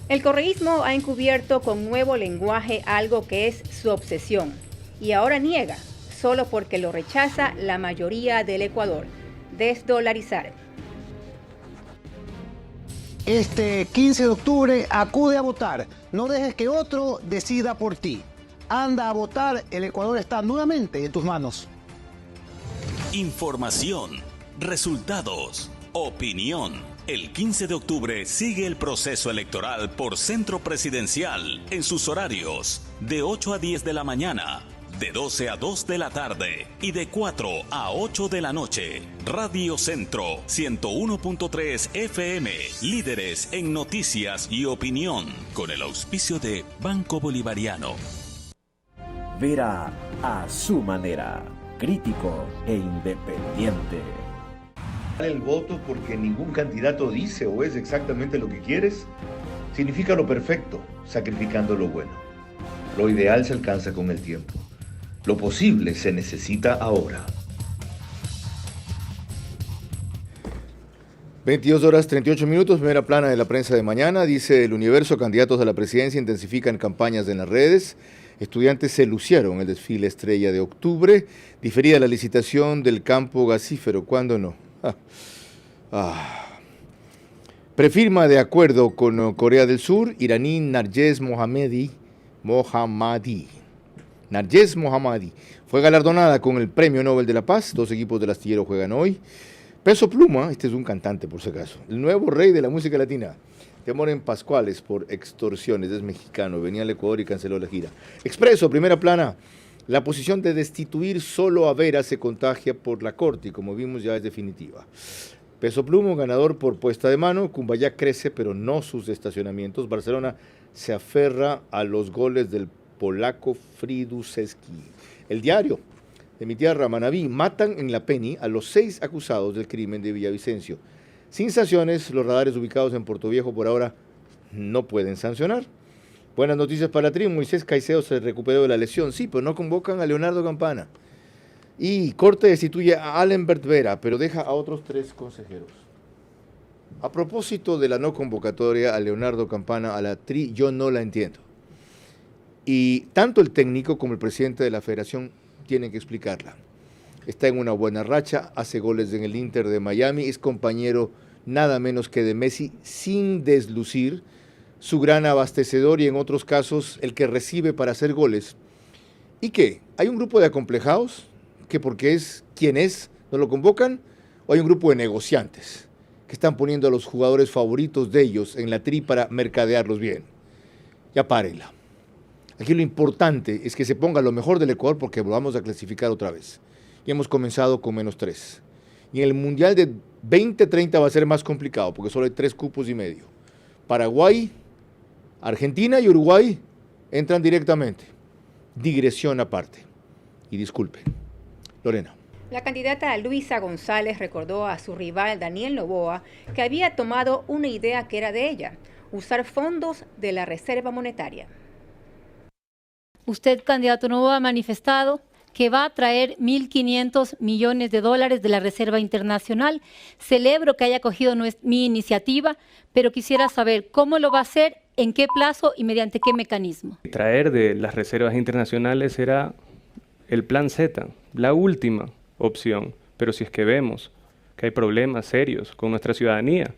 El correísmo ha encubierto con nuevo lenguaje algo que es su obsesión y ahora niega, solo porque lo rechaza la mayoría del Ecuador: desdolarizar. Este 15 de octubre acude a votar. No dejes que otro decida por ti. Anda a votar, el Ecuador está nuevamente en tus manos. Información, resultados, opinión. El 15 de octubre sigue el proceso electoral por Centro Presidencial en sus horarios de 8 a 10 de la mañana, de 12 a 2 de la tarde y de 4 a 8 de la noche. Radio Centro 101.3 FM, líderes en noticias y opinión, con el auspicio de Banco Bolivariano. Verá a su manera, crítico e independiente. El voto porque ningún candidato dice o es exactamente lo que quieres, significa lo perfecto, sacrificando lo bueno. Lo ideal se alcanza con el tiempo. Lo posible se necesita ahora. 22 horas 38 minutos, primera plana de la prensa de mañana. Dice El Universo: candidatos a la presidencia intensifican campañas en las redes. Estudiantes se lucieron en el desfile estrella de octubre. Diferida la licitación del campo gasífero. ¿Cuándo no? Prefirma de acuerdo con Corea del Sur, iraní Narges Mohammadi. Narges Mohammadi fue galardonada con el Premio Nobel de la Paz. 2 equipos del astillero juegan hoy. Peso Pluma, este es un cantante por si acaso, el nuevo rey de la música latina. Temor en Pascuales por extorsiones, es mexicano, venía al Ecuador y canceló la gira. Expreso, primera plana. La posición de destituir solo a Vera se contagia por la Corte y como vimos ya es definitiva. Peso Pluma, ganador por puesta de mano. Cumbayá crece pero no sus estacionamientos. Barcelona se aferra a los goles del polaco Friduszewski. El Diario de mi tierra, Manabí: matan en La Peni a los 6 acusados del crimen de Villavicencio. Sin sanciones, los radares ubicados en Puerto Viejo por ahora no pueden sancionar. Buenas noticias para Tri, Moisés Caicedo se recuperó de la lesión, sí, pero no convocan a Leonardo Campana. Y Corte destituye a Allenbert Vera, pero deja a otros 3 consejeros. A propósito de la no convocatoria a Leonardo Campana a la Tri, yo no la entiendo. Y tanto el técnico como el presidente de la federación tienen que explicarla. Está en una buena racha, hace goles en el Inter de Miami, es compañero nada menos que de Messi, sin deslucir su gran abastecedor y en otros casos el que recibe para hacer goles. ¿Y qué? ¿Hay un grupo de acomplejados que porque es quien es no lo convocan? ¿O hay un grupo de negociantes que están poniendo a los jugadores favoritos de ellos en la Tri para mercadearlos bien? Ya párenla. Aquí lo importante es que se ponga lo mejor del Ecuador porque lo vamos a clasificar otra vez. Y hemos comenzado con -3. Y en el Mundial de 2030 va a ser más complicado porque solo hay 3 cupos y medio. Paraguay, Argentina y Uruguay entran directamente. Digresión aparte. Y disculpen. Lorena. La candidata Luisa González recordó a su rival Daniel Noboa que había tomado una idea que era de ella, usar fondos de la Reserva Monetaria. Usted, candidato Noboa, ha manifestado que va a traer 1.500 millones de dólares de la Reserva Internacional. Celebro que haya acogido mi iniciativa, pero quisiera saber cómo lo va a hacer, en qué plazo y mediante qué mecanismo. Traer de las reservas internacionales será el plan Z, la última opción. Pero si es que vemos que hay problemas serios con nuestra ciudadanía,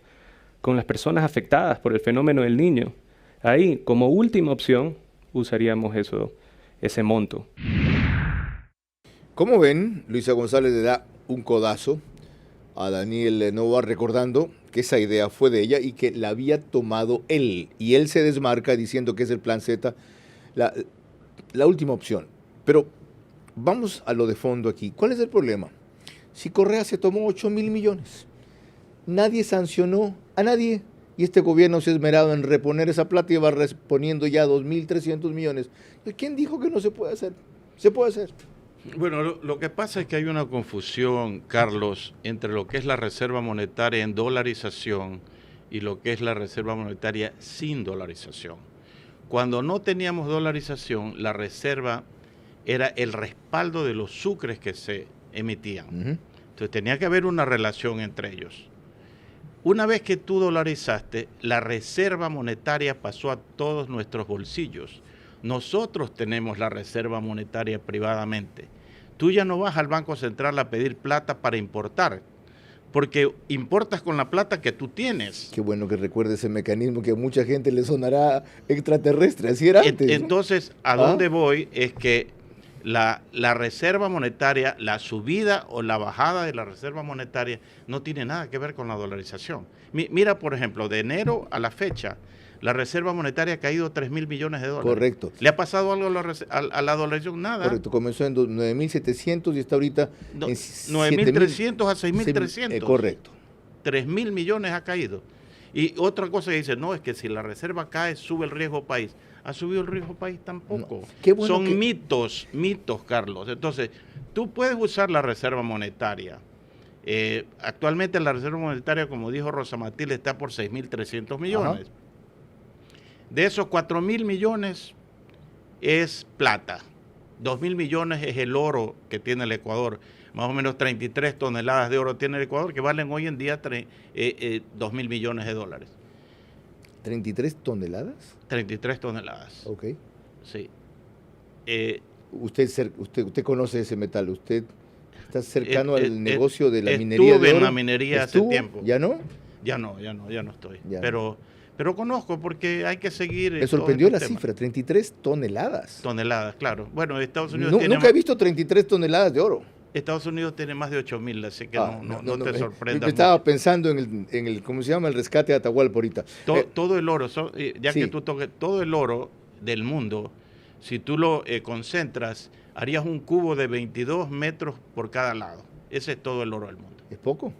con las personas afectadas por el fenómeno del Niño, ahí, como última opción, usaríamos ese monto. Como ven, Luisa González le da un codazo a Daniel Noboa recordando que esa idea fue de ella y que la había tomado él. Y él se desmarca diciendo que es el plan Z, la última opción. Pero vamos a lo de fondo aquí. ¿Cuál es el problema? Si Correa se tomó 8.000 millones, nadie sancionó a nadie. Y este gobierno se ha esmerado en reponer esa plata y va reponiendo ya 2.300 millones. ¿Quién dijo que no se puede hacer? Se puede hacer. Bueno, lo que pasa es que hay una confusión, Carlos, entre lo que es la reserva monetaria en dolarización y lo que es la reserva monetaria sin dolarización. Cuando no teníamos dolarización, la reserva era el respaldo de los sucres que se emitían. Entonces tenía que haber una relación entre ellos. Una vez que tú dolarizaste, la reserva monetaria pasó a todos nuestros bolsillos. Nosotros tenemos la reserva monetaria privadamente. Tú ya no vas al Banco Central a pedir plata para importar, porque importas con la plata que tú tienes. Qué bueno que recuerde ese mecanismo que a mucha gente le sonará extraterrestre, así era antes, ¿no? Entonces, ¿a dónde voy? Es que la reserva monetaria, la subida o la bajada de la reserva monetaria no tiene nada que ver con la dolarización. Mira, por ejemplo, de enero a la fecha, la reserva monetaria ha caído 3.000 millones de dólares. Correcto. ¿Le ha pasado algo a la dolarización? Nada. Correcto, comenzó en 9.700 y está ahorita en 9.300 a 6.300. Correcto. 3.000 millones ha caído. Y otra cosa que dice, no, es que si la reserva cae, sube el riesgo país. ¿Ha subido el riesgo país? Tampoco. No. Qué bueno. Son mitos, Carlos. Entonces, tú puedes usar la reserva monetaria. Actualmente la reserva monetaria, como dijo Rosa Matilde, está por 6.300 millones. Ajá. De esos 4.000 millones es plata. 2.000 millones es el oro que tiene el Ecuador. Más o menos 33 toneladas de oro tiene el Ecuador, que valen hoy en día 2.000 millones de dólares. ¿33 toneladas? 33 toneladas. Ok. Sí. Usted conoce ese metal, usted está cercano al negocio de la minería de oro. Estuve en la minería hace tiempo. ¿Ya no? Ya no estoy. Ya. Pero conozco porque hay que seguir. Me sorprendió la cifra, 33 toneladas. Toneladas, claro. Bueno, Estados Unidos tiene... Nunca he visto 33 toneladas de oro. Estados Unidos tiene más de 8.000, así que no te sorprendas. Estaba pensando en el, ¿cómo se llama? El rescate de Atahualpa ahorita. Todo el oro, que tú toques, todo el oro del mundo, si tú lo concentras, harías un cubo de 22 metros por cada lado. Ese es todo el oro del mundo. ¿Es poco?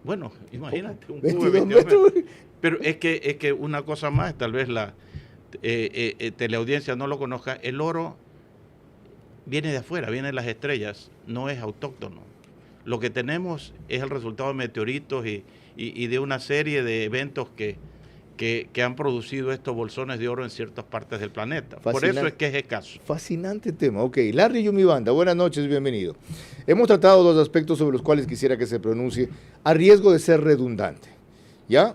Bueno, imagínate, un cubo de 22 metros. Pero es que una cosa más, tal vez la teleaudiencia no lo conozca, el oro viene de afuera, viene de las estrellas, no es autóctono. Lo que tenemos es el resultado de meteoritos y de una serie de eventos que que han producido estos bolsones de oro en ciertas partes del planeta. Por eso es que es escaso. Fascinante tema. Ok, Larry Yumibanda, buenas noches, bienvenido. Hemos tratado dos aspectos sobre los cuales quisiera que se pronuncie, a riesgo de ser redundante. ¿Ya?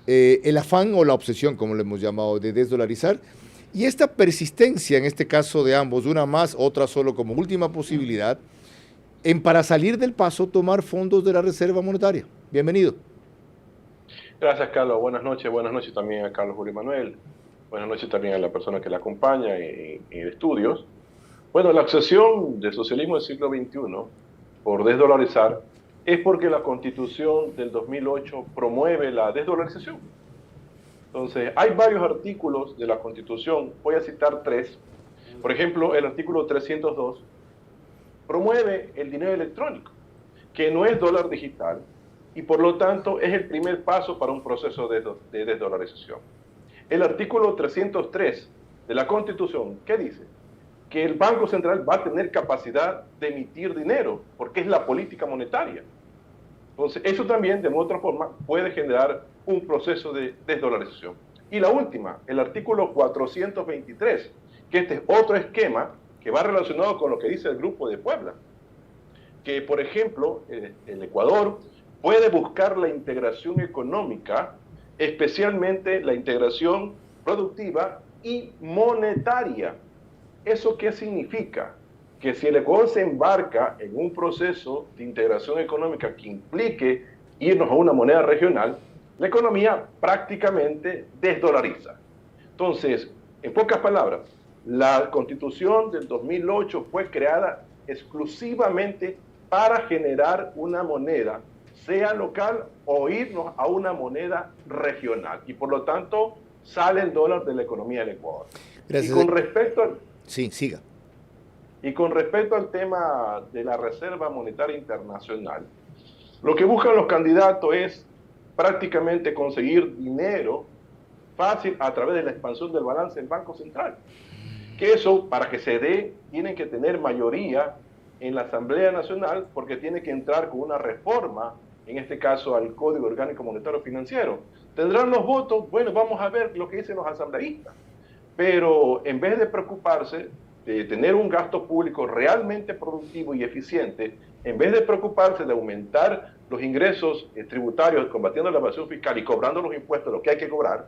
El afán o la obsesión, como le hemos llamado, de desdolarizar, y esta persistencia, en este caso de ambos, una más, otra solo como última posibilidad, en para salir del paso tomar fondos de la Reserva Monetaria. Bienvenido. Gracias, Carlos. Buenas noches también a Carlos Julio Manuel. Buenas noches también a la persona que la acompaña en estudios. Bueno, la obsesión del socialismo del siglo XXI por desdolarizar es porque la Constitución del 2008 promueve la desdolarización. Entonces, hay varios artículos de la Constitución, voy a citar 3. Por ejemplo, el artículo 302 promueve el dinero electrónico, que no es dólar digital, y por lo tanto es el primer paso para un proceso de desdolarización. El artículo 303 de la Constitución, ¿qué dice? Que el Banco Central va a tener capacidad de emitir dinero, porque es la política monetaria. Entonces, eso también, de otra forma, puede generar un proceso de desdolarización. Y la última, el artículo 423, que este es otro esquema que va relacionado con lo que dice el Grupo de Puebla, que, por ejemplo, el Ecuador puede buscar la integración económica, especialmente la integración productiva y monetaria. ¿Eso qué significa? Que si el Ecuador se embarca en un proceso de integración económica que implique irnos a una moneda regional, la economía prácticamente desdolariza. Entonces, en pocas palabras, la Constitución del 2008 fue creada exclusivamente para generar una moneda, sea local o irnos a una moneda regional. Y por lo tanto, sale el dólar de la economía del Ecuador. Gracias. Y con respecto al... Sí, siga. Y con respecto al tema de la Reserva Monetaria Internacional, lo que buscan los candidatos es prácticamente conseguir dinero fácil a través de la expansión del balance del Banco Central. Que eso, para que se dé, tienen que tener mayoría en la Asamblea Nacional porque tiene que entrar con una reforma, en este caso al Código Orgánico Monetario Financiero. ¿Tendrán los votos? Bueno, vamos a ver lo que dicen los asambleístas. Pero en vez de preocuparse de tener un gasto público realmente productivo y eficiente, en vez de preocuparse de aumentar los ingresos tributarios, combatiendo la evasión fiscal y cobrando los impuestos, lo que hay que cobrar,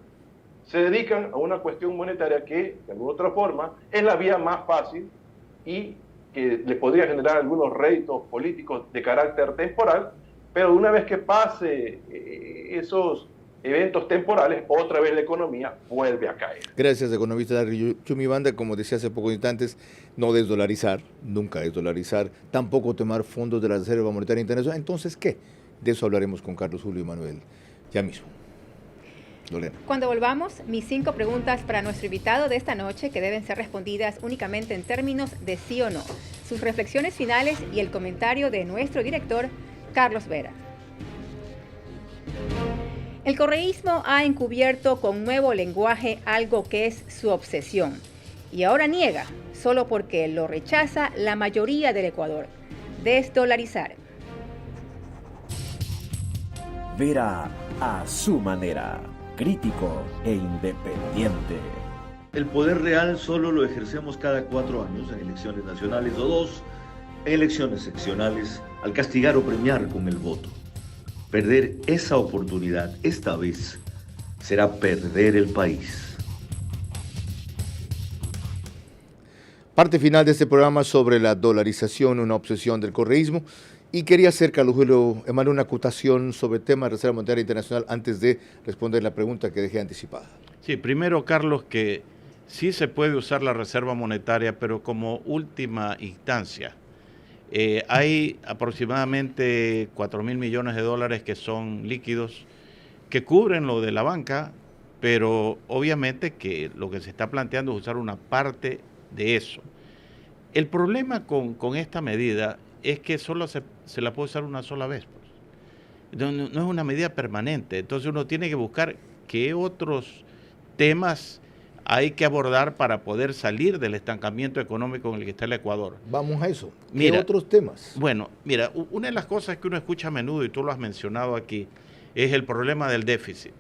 se dedican a una cuestión monetaria que, de alguna otra forma, es la vía más fácil y que le podría generar algunos réditos políticos de carácter temporal, pero una vez que pase esos eventos temporales, otra vez la economía vuelve a caer. Gracias, economista Larry Yumibanda. Como decía hace pocos instantes, no desdolarizar, nunca desdolarizar, tampoco tomar fondos de la Reserva Monetaria Internacional. Entonces, ¿qué? De eso hablaremos con Carlos Julio y Manuel ya mismo. Lorena. Cuando volvamos, mis 5 preguntas para nuestro invitado de esta noche, que deben ser respondidas únicamente en términos de sí o no. Sus reflexiones finales y el comentario de nuestro director, Carlos Vera. El correísmo ha encubierto con nuevo lenguaje algo que es su obsesión y ahora niega, solo porque lo rechaza la mayoría del Ecuador: desdolarizar. Vera a su manera, crítico e independiente. El poder real solo lo ejercemos cada 4 años en elecciones nacionales o 2 en elecciones seccionales, al castigar o premiar con el voto. Perder esa oportunidad esta vez será perder el país. Parte final de este programa sobre la dolarización, una obsesión del correísmo. Y quería hacer, Carlos Julio Emanuel, una acotación sobre el tema de Reserva Monetaria Internacional antes de responder la pregunta que dejé anticipada. Sí, primero, Carlos, que sí se puede usar la Reserva Monetaria, pero como última instancia. Hay aproximadamente 4.000 millones de dólares que son líquidos, que cubren lo de la banca, pero obviamente que lo que se está planteando es usar una parte de eso. El problema con esta medida es que solo se la puede usar una sola vez. Pues. No es una medida permanente, entonces uno tiene que buscar qué otros temas hay que abordar para poder salir del estancamiento económico en el que está el Ecuador. Vamos a eso. ¿Qué otros temas? Bueno, mira, una de las cosas que uno escucha a menudo, y tú lo has mencionado aquí, es el problema del déficit.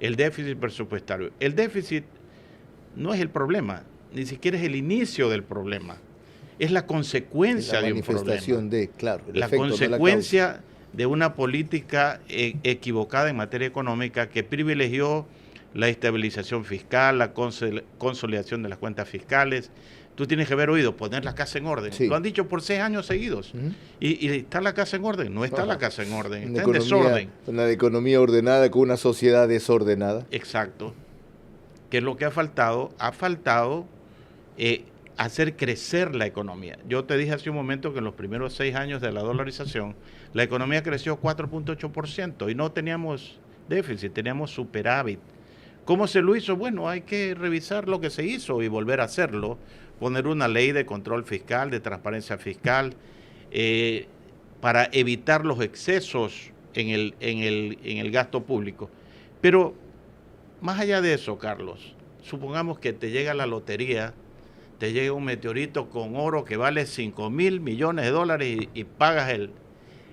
el déficit presupuestario. El déficit no es el problema, ni siquiera es el inicio del problema, es la consecuencia de un problema. La manifestación de, claro, el efecto, consecuencia de una política equivocada en materia económica que privilegió la estabilización fiscal, la consolidación de las cuentas fiscales. Tú tienes que haber oído poner la casa en orden. Sí. Lo han dicho por 6 años seguidos. ¿Y está la casa en orden? No está la casa en orden, está en desorden. Una economía ordenada con una sociedad desordenada. Exacto. ¿Qué es lo que ha faltado? Ha faltado hacer crecer la economía. Yo te dije hace un momento que en los primeros 6 años de la dolarización, la economía creció 4.8% y no teníamos déficit, teníamos superávit. ¿Cómo se lo hizo? Bueno, hay que revisar lo que se hizo y volver a hacerlo, poner una ley de control fiscal, de transparencia fiscal, para evitar los excesos en el gasto público. Pero más allá de eso, Carlos, supongamos que te llega la lotería, te llega un meteorito con oro que vale $5.000 millones y pagas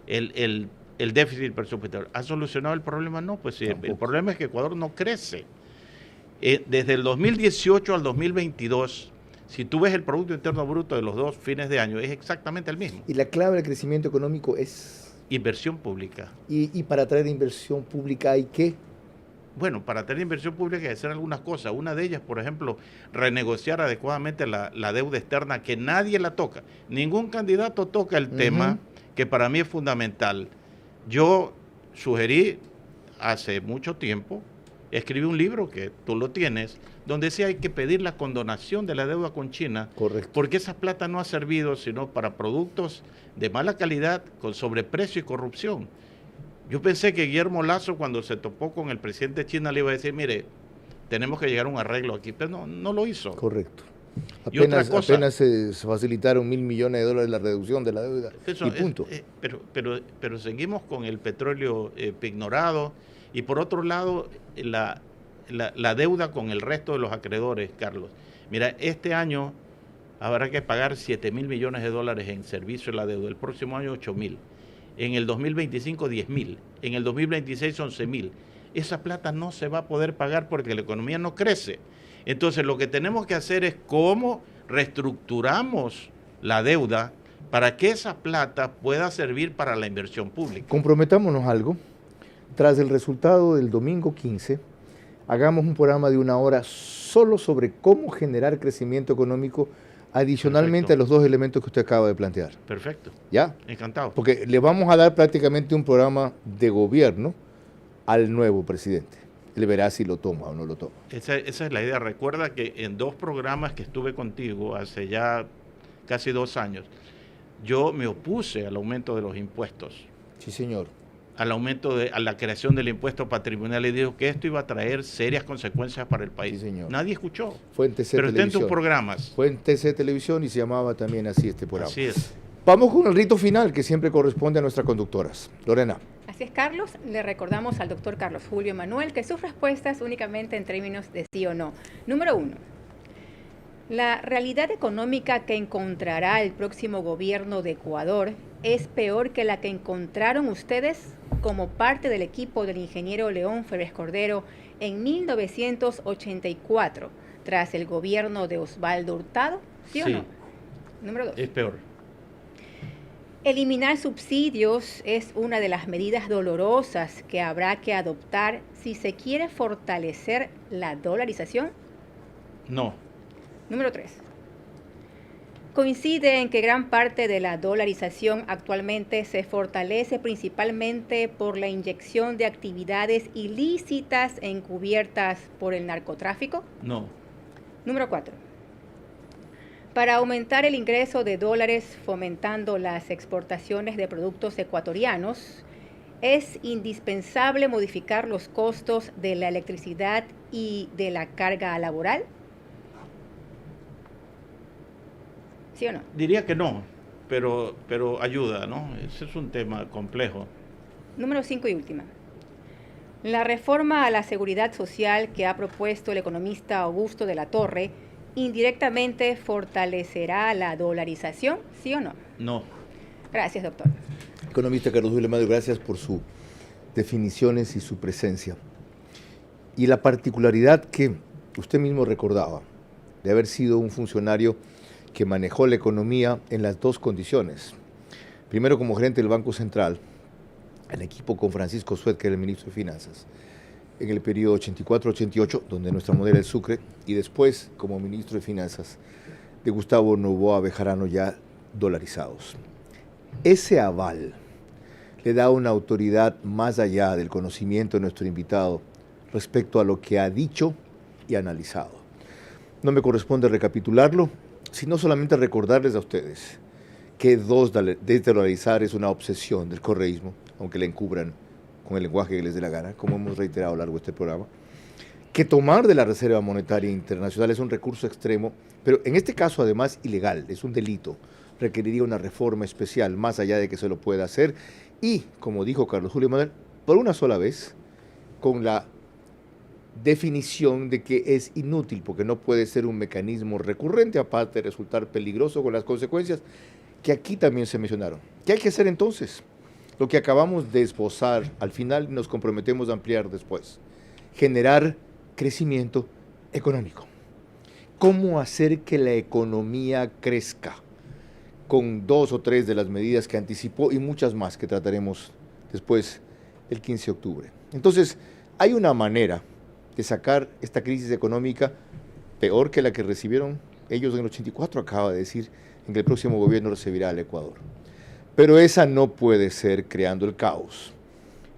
el déficit presupuestario. ¿Ha solucionado el problema? No, pues sí, el problema es que Ecuador no crece. Desde el 2018 al 2022, si tú ves el Producto Interno Bruto de los 2 fines de año, es exactamente el mismo. Y la clave del crecimiento económico es... inversión pública. Y para atraer inversión pública hay que... Bueno, para tener inversión pública hay que hacer algunas cosas. Una de ellas, por ejemplo, renegociar adecuadamente la deuda externa, que nadie la toca. Ningún candidato toca el tema, que para mí es fundamental. Yo sugerí hace mucho tiempo, escribí un libro que tú lo tienes, donde sí hay que pedir la condonación de la deuda con China. Correcto. Porque esa plata no ha servido sino para productos de mala calidad, con sobreprecio y corrupción. Yo pensé que Guillermo Lasso, cuando se topó con el presidente de China, le iba a decir, mire, tenemos que llegar a un arreglo aquí, pero no lo hizo. Correcto. Apenas se facilitaron $1.000 millones la reducción de la deuda. Y punto. Pero seguimos con el petróleo pignorado y por otro lado la deuda con el resto de los acreedores, Carlos. Mira, este año habrá que pagar $7.000 millones en servicio de la deuda, el próximo año $8.000. En el 2025, 10.000. En el 2026, 11.000. Esa plata no se va a poder pagar porque la economía no crece. Entonces, lo que tenemos que hacer es cómo reestructuramos la deuda para que esa plata pueda servir para la inversión pública. Comprometámonos algo. Tras el resultado del domingo 15, hagamos un programa de 1 hora solo sobre cómo generar crecimiento económico adicionalmente a los 2 elementos que usted acaba de plantear. Perfecto. ¿Ya? Encantado. Porque le vamos a dar prácticamente un programa de gobierno al nuevo presidente. Él verá si lo toma o no lo toma. Esa es la idea. Recuerda que en 2 programas que estuve contigo hace ya casi 2 años, yo me opuse al aumento de los impuestos. Sí, señor. A la creación del impuesto patrimonial y dijo que esto iba a traer serias consecuencias para el país. Sí, señor. Nadie escuchó. Fue en TC Pero Televisión. está en tus programas. Fue en TC Televisión y se llamaba también así este programa. Así es. Vamos con el rito final que siempre corresponde a nuestras conductoras. Lorena. Así es, Carlos. Le recordamos al doctor Carlos Julio Emanuel que sus respuestas únicamente en términos de sí o no. Número 1. La realidad económica que encontrará el próximo gobierno de Ecuador es peor que la que encontraron ustedes como parte del equipo del ingeniero León Febres Cordero en 1984, tras el gobierno de Osvaldo Hurtado, ¿sí o no? Número 2. Es peor. Eliminar subsidios es una de las medidas dolorosas que habrá que adoptar si se quiere fortalecer la dolarización. No. Número 3. Coincide en que gran parte de la dolarización actualmente se fortalece principalmente por la inyección de actividades ilícitas encubiertas por el narcotráfico. No. Número 4. Para aumentar el ingreso de dólares fomentando las exportaciones de productos ecuatorianos, es indispensable modificar los costos de la electricidad y de la carga laboral. ¿Sí o no? Diría que no, pero ayuda, ¿no? Ese es un tema complejo. Número 5 y última. La reforma a la seguridad social que ha propuesto el economista Augusto de la Torre indirectamente fortalecerá la dolarización, ¿sí o no? No. Gracias, doctor. Economista Carlos Julio Emanuel, gracias por sus definiciones y su presencia. Y la particularidad que usted mismo recordaba, de haber sido un funcionario que manejó la economía en las dos condiciones. Primero como gerente del Banco Central, en equipo con Francisco Suet, que era el ministro de Finanzas, en el periodo 84-88, donde nuestra moneda era el sucre, y después como ministro de Finanzas de Gustavo Noboa Bejarano, ya dolarizados. Ese aval le da una autoridad más allá del conocimiento de nuestro invitado respecto a lo que ha dicho y analizado. No me corresponde recapitularlo, sino solamente recordarles a ustedes que desdolarizar es una obsesión del correísmo, aunque le encubran con el lenguaje que les dé la gana, como hemos reiterado a lo largo de este programa, que tomar de la Reserva Monetaria Internacional es un recurso extremo, pero en este caso además ilegal, es un delito, requeriría una reforma especial, más allá de que se lo pueda hacer, y, como dijo Carlos Julio Manuel, por una sola vez, con la definición de que es inútil, porque no puede ser un mecanismo recurrente, aparte de resultar peligroso con las consecuencias que aquí también se mencionaron. ¿Qué hay que hacer entonces? Lo que acabamos de esbozar al final nos comprometemos a ampliar después. Generar crecimiento económico. ¿Cómo hacer que la economía crezca? Con 2 o 3 de las medidas que anticipó y muchas más que trataremos después el 15 de octubre. Entonces, hay una manera de sacar esta crisis económica peor que la que recibieron ellos en el 84, acaba de decir, en que el próximo gobierno recibirá al Ecuador. Pero esa no puede ser creando el caos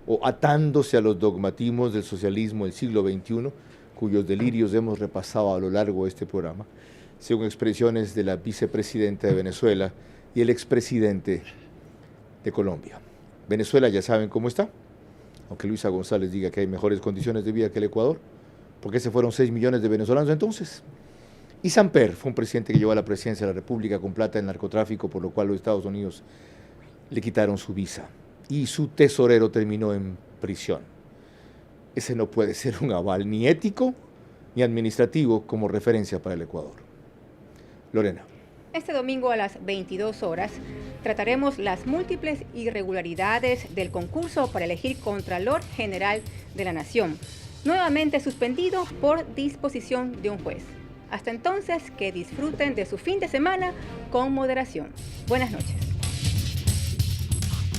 o atándose a los dogmatismos del socialismo del siglo XXI, cuyos delirios hemos repasado a lo largo de este programa, según expresiones de la vicepresidenta de Venezuela y el expresidente de Colombia. Venezuela ya saben cómo está, aunque Luisa González diga que hay mejores condiciones de vida que el Ecuador, porque se fueron 6 millones de venezolanos entonces. Y Samper fue un presidente que llevó a la presidencia de la República con plata en narcotráfico, por lo cual los Estados Unidos le quitaron su visa y su tesorero terminó en prisión. Ese no puede ser un aval ni ético ni administrativo como referencia para el Ecuador. Lorena. Este domingo a las 22 horas trataremos las múltiples irregularidades del concurso para elegir Contralor General de la Nación, nuevamente suspendido por disposición de un juez. Hasta entonces, que disfruten de su fin de semana con moderación. Buenas noches.